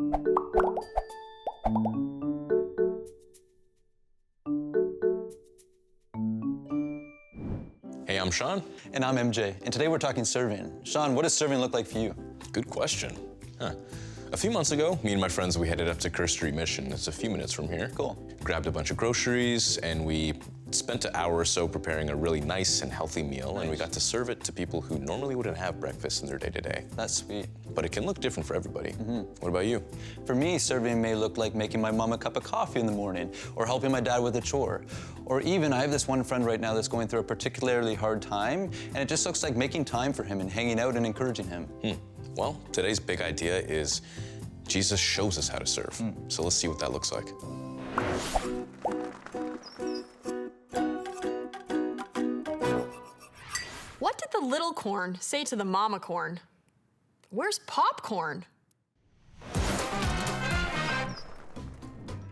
Hey, I'm Sean. And I'm MJ, and today we're talking serving. Sean, what does serving look like for you? Good question. A few months ago, me and my friends, we headed up to Kerr Street Mission. It's a few minutes from here. Cool. Grabbed a bunch of groceries, and we spent an hour or so preparing a really nice and healthy meal, and we got to serve it to people who normally wouldn't have breakfast in their day-to-day. That's sweet. But it can look different for everybody. What about you? For me, serving may look like making my mom a cup of coffee in the morning, or helping my dad with a chore. Or even, I have this one friend right now that's going through a particularly hard time, and it just looks like making time for him and hanging out and encouraging him. Well, today's big idea is Jesus shows us how to serve. So let's see what that looks like. What did the little corn say to the mama corn? Where's popcorn?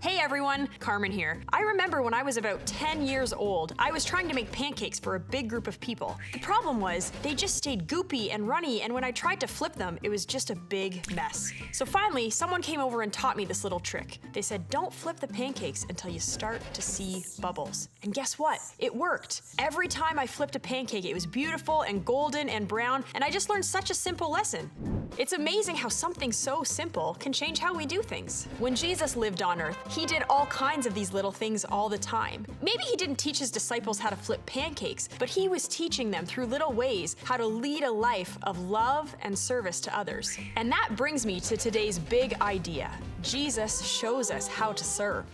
Hey everyone, Karmyn here. I remember when I was about 10 years old, I was trying to make pancakes for a big group of people. The problem was, they just stayed goopy and runny, and when I tried to flip them, it was just a big mess. So finally, someone came over and taught me this little trick. They said, don't flip the pancakes until you start to see bubbles. And guess what? It worked. Every time I flipped a pancake, it was beautiful and golden and brown, and I just learned such a simple lesson. It's amazing how something so simple can change how we do things. When Jesus lived on earth, he did all kinds of these little things all the time. Maybe he didn't teach his disciples how to flip pancakes, but he was teaching them through little ways how to lead a life of love and service to others. And that brings me to today's big idea. Jesus shows us how to serve.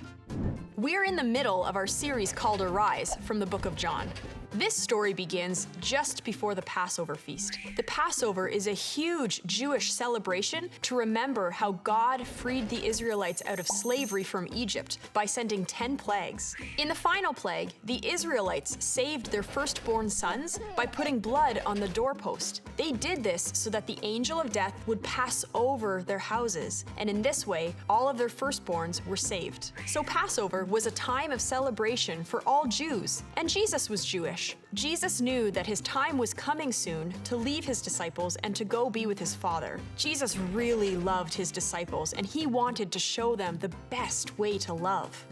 We're in the middle of our series called Arise from the book of John. This story begins just before the Passover feast. The Passover is a huge Jewish celebration to remember how God freed the Israelites out of slavery from Egypt by sending 10 plagues. In the final plague, the Israelites saved their firstborn sons by putting blood on the doorpost. They did this so that the angel of death would pass over their houses, and in this way, all of their firstborns were saved. So Passover was a time of celebration for all Jews, and Jesus was Jewish. Jesus knew that his time was coming soon to leave his disciples and to go be with his Father. Jesus really loved his disciples, and he wanted to show them the best way to love.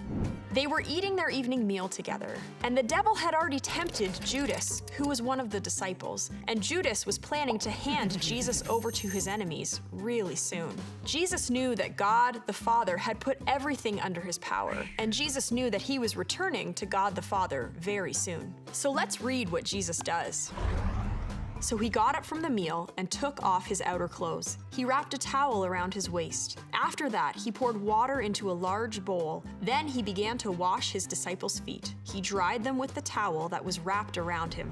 They were eating their evening meal together, and the devil had already tempted Judas, who was one of the disciples, and Judas was planning to hand Jesus over to his enemies really soon. Jesus knew that God the Father had put everything under his power, and Jesus knew that he was returning to God the Father very soon. So let's read what Jesus does. So he got up from the meal and took off his outer clothes. He wrapped a towel around his waist. After that, he poured water into a large bowl. Then he began to wash his disciples' feet. He dried them with the towel that was wrapped around him.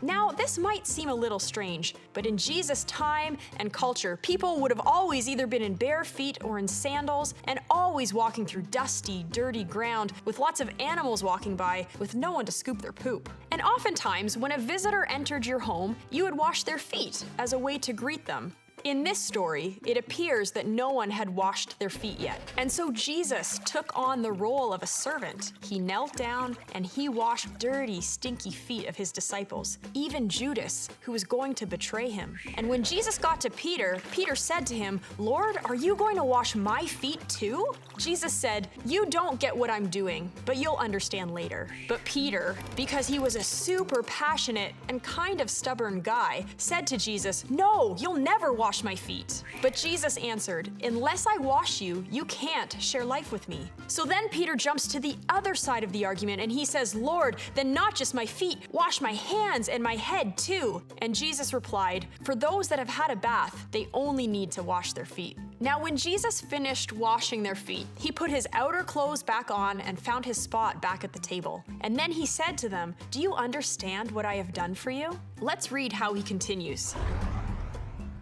Now, this might seem a little strange, but in Jesus' time and culture, people would have always either been in bare feet or in sandals, and always walking through dusty, dirty ground with lots of animals walking by with no one to scoop their poop. And oftentimes, when a visitor entered your home, you would wash their feet as a way to greet them. In this story, it appears that no one had washed their feet yet. And so Jesus took on the role of a servant. He knelt down and he washed dirty, stinky feet of his disciples, even Judas, who was going to betray him. And when Jesus got to Peter, Peter said to him, "Lord, are you going to wash my feet too?" Jesus said, "You don't get what I'm doing, but you'll understand later." But Peter, because he was a super passionate and kind of stubborn guy, said to Jesus, "No, you'll never wash my feet." But Jesus answered, "Unless I wash you, you can't share life with me." So then Peter jumps to the other side of the argument and he says, "Lord, then not just my feet, wash my hands and my head too." And Jesus replied, "For those that have had a bath, they only need to wash their feet." Now when Jesus finished washing their feet, he put his outer clothes back on and found his spot back at the table. And then he said to them, "Do you understand what I have done for you?" Let's read how he continues.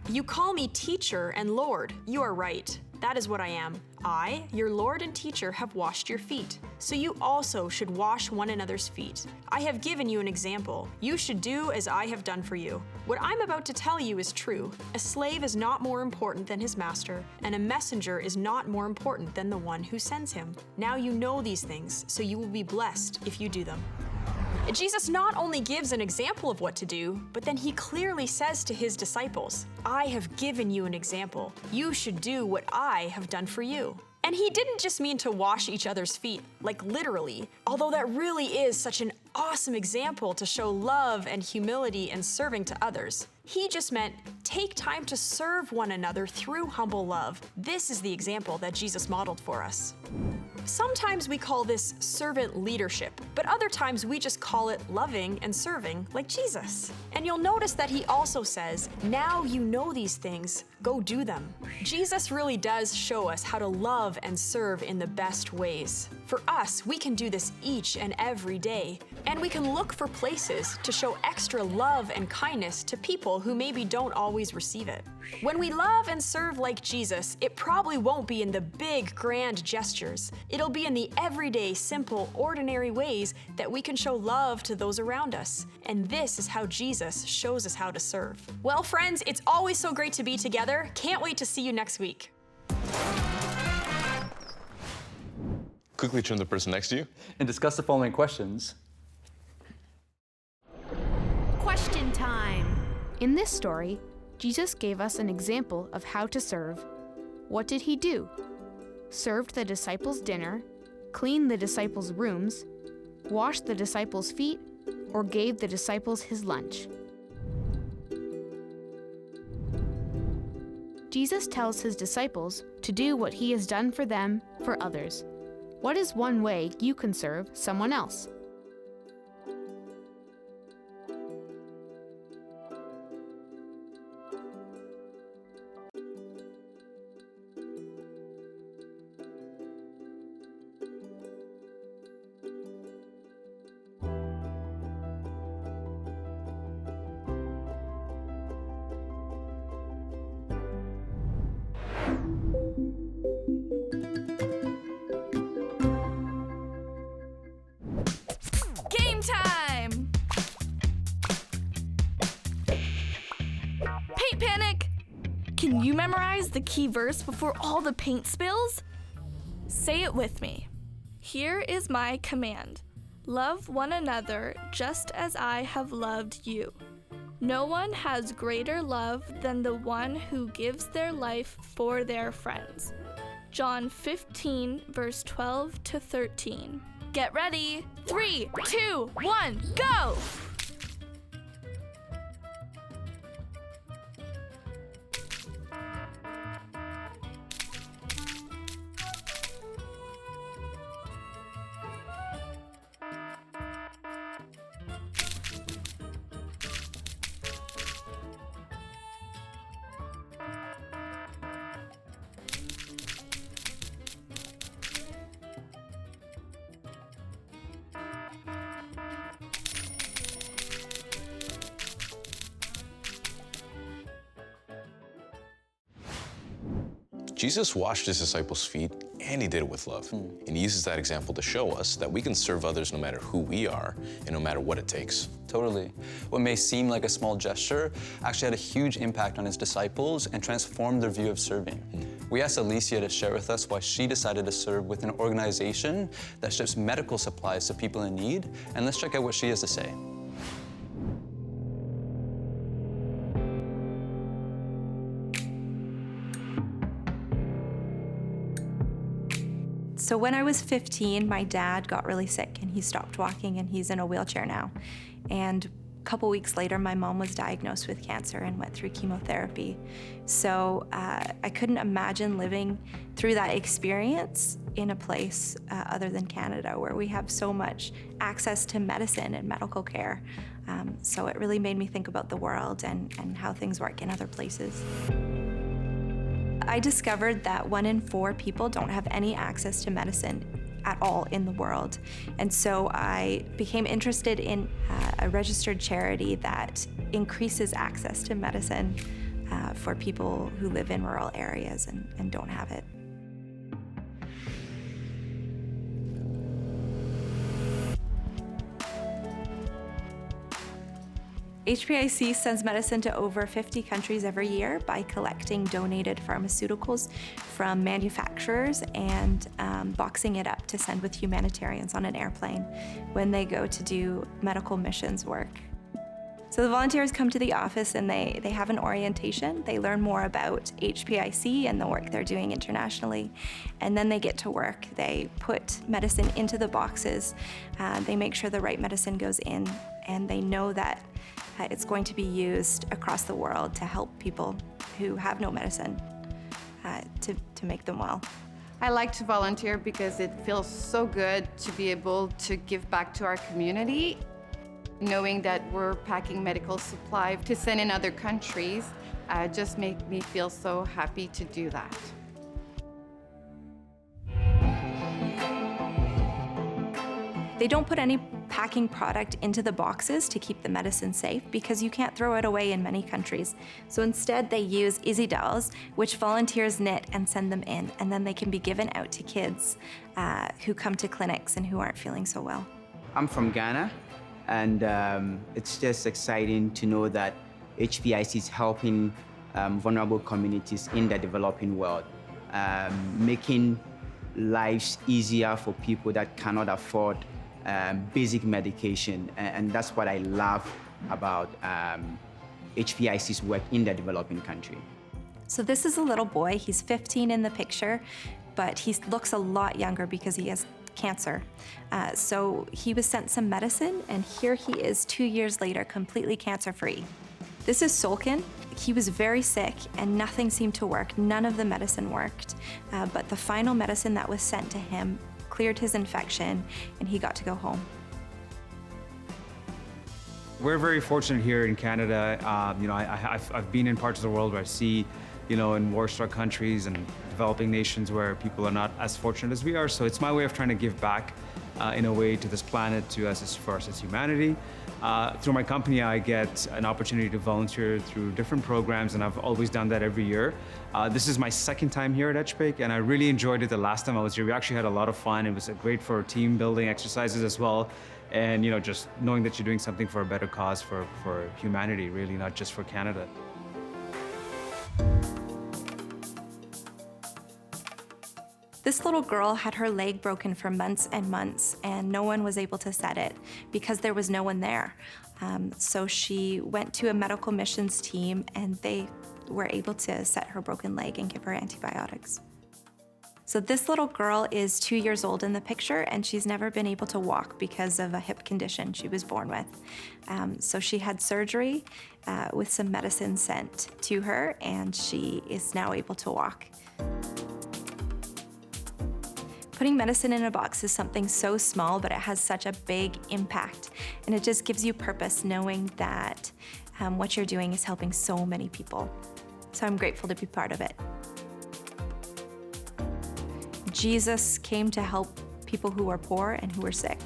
"You call me teacher and Lord. You are right. That is what I am. I, your Lord and teacher, have washed your feet. So you also should wash one another's feet. I have given you an example. You should do as I have done for you. What I'm about to tell you is true. A slave is not more important than his master, and a messenger is not more important than the one who sends him. Now you know these things, so you will be blessed if you do them." Jesus not only gives an example of what to do, but then he clearly says to his disciples, "I have given you an example. You should do what I have done for you." And he didn't just mean to wash each other's feet, like literally, although that really is such an awesome example to show love and humility and serving to others. He just meant take time to serve one another through humble love. This is the example that Jesus modeled for us. Sometimes we call this servant leadership, but other times we just call it loving and serving like Jesus. And you'll notice that he also says, "Now you know these things, go do them." Jesus really does show us how to love and serve in the best ways. For us, we can do this each and every day, and we can look for places to show extra love and kindness to people who maybe don't always receive it. When we love and serve like Jesus, it probably won't be in the big, grand gestures. It'll be in the everyday, simple, ordinary ways that we can show love to those around us. And this is how Jesus shows us how to serve. Well, friends, it's always so great to be together. Can't wait to see you next week. Quickly turn to the person next to you. And discuss the following questions. Question time. In this story, Jesus gave us an example of how to serve. What did he do? Served the disciples dinner, cleaned the disciples' rooms, washed the disciples' feet, or gave the disciples his lunch? Jesus tells his disciples to do what he has done for them for others. What is one way you can serve someone else? Game time! Paint Panic! Can you memorize the key verse before all the paint spills? Say it with me. Here is my command. Love one another just as I have loved you. No one has greater love than the one who gives their life for their friends. John 15, verse 12 to 13. Get ready. 3, 2, 1, go! Jesus washed his disciples' feet, and he did it with love. And he uses that example to show us that we can serve others no matter who we are and no matter what it takes. Totally. What may seem like a small gesture actually had a huge impact on his disciples and transformed their view of serving. We asked Alicia to share with us why she decided to serve with an organization that ships medical supplies to people in need, and let's check out what she has to say. So when I was 15, my dad got really sick and he stopped walking and he's in a wheelchair now. And a couple weeks later, my mom was diagnosed with cancer and went through chemotherapy. So I couldn't imagine living through that experience in a place other than Canada where we have so much access to medicine and medical care. So it really made me think about the world and how things work in other places. I discovered that 1 in 4 people don't have any access to medicine at all in the world. And so I became interested in a registered charity that increases access to medicine for people who live in rural areas and don't have it. HPIC sends medicine to over 50 countries every year by collecting donated pharmaceuticals from manufacturers and boxing it up to send with humanitarians on an airplane when they go to do medical missions work. So the volunteers come to the office and they have an orientation. They learn more about HPIC and the work they're doing internationally, and then they get to work. They put medicine into the boxes. They make sure the right medicine goes in, and they know that it's going to be used across the world to help people who have no medicine to make them well. I like to volunteer because it feels so good to be able to give back to our community. Knowing that we're packing medical supply to send in other countries just makes me feel so happy to do that. They don't put any packing product into the boxes to keep the medicine safe because you can't throw it away in many countries. So instead they use Easy Dolls, which volunteers knit and send them in, and then they can be given out to kids who come to clinics and who aren't feeling so well. I'm from Ghana, and it's just exciting to know that HPIC is helping vulnerable communities in the developing world, making lives easier for people that cannot afford basic medication, and that's what I love about HPIC's work in the developing country. So this is a little boy. He's 15 in the picture, but he looks a lot younger because he has cancer. So he was sent some medicine, and here he is 2 years later, completely cancer-free. This is Solkin. He was very sick and nothing seemed to work. None of the medicine worked, but the final medicine that was sent to him cleared his infection and he got to go home. We're very fortunate here in Canada. I've been in parts of the world where I see, in war-struck countries and developing nations where people are not as fortunate as we are. So it's my way of trying to give back in a way to this planet, for us as humanity. Through my company, I get an opportunity to volunteer through different programs, and I've always done that every year. This is my second time here at HPIC, and I really enjoyed it the last time I was here. We actually had a lot of fun. It was great for team building exercises as well. And just knowing that you're doing something for a better cause for humanity, really, not just for Canada. This little girl had her leg broken for months and months, and no one was able to set it because there was no one there. So she went to a medical missions team, and they were able to set her broken leg and give her antibiotics. So this little girl is 2 years old in the picture, and she's never been able to walk because of a hip condition she was born with. So she had surgery with some medicine sent to her, and she is now able to walk. Putting medicine in a box is something so small, but it has such a big impact. And it just gives you purpose knowing that what you're doing is helping so many people. So I'm grateful to be part of it. Jesus came to help people who are poor and who are sick.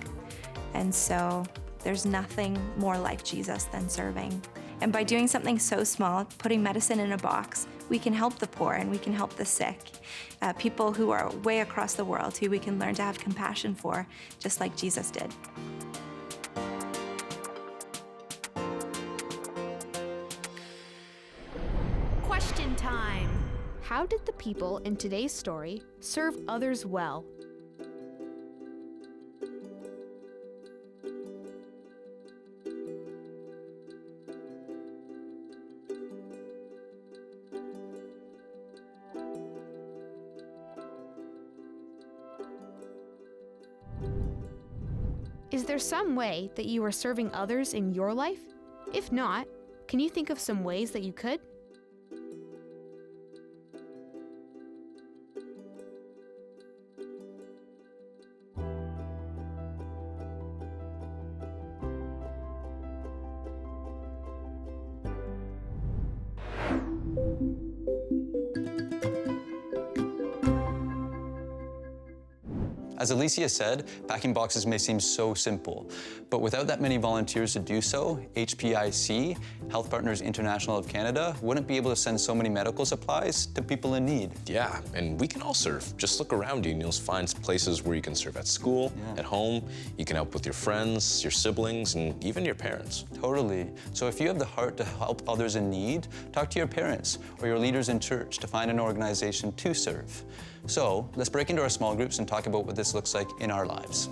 And so there's nothing more like Jesus than serving. And by doing something so small, putting medicine in a box, we can help the poor and we can help the sick. People who are way across the world who we can learn to have compassion for, just like Jesus did. Question time. How did the people in today's story serve others well? Is there some way that you are serving others in your life? If not, can you think of some ways that you could? As Alicia said, packing boxes may seem so simple, but without that many volunteers to do so, HPIC, Health Partners International of Canada, wouldn't be able to send so many medical supplies to people in need. Yeah, and we can all serve. Just look around you and you'll find places where you can serve at school, at home, you can help with your friends, your siblings, and even your parents. Totally. So if you have the heart to help others in need, talk to your parents or your leaders in church to find an organization to serve. So let's break into our small groups and talk about what this looks like in our lives.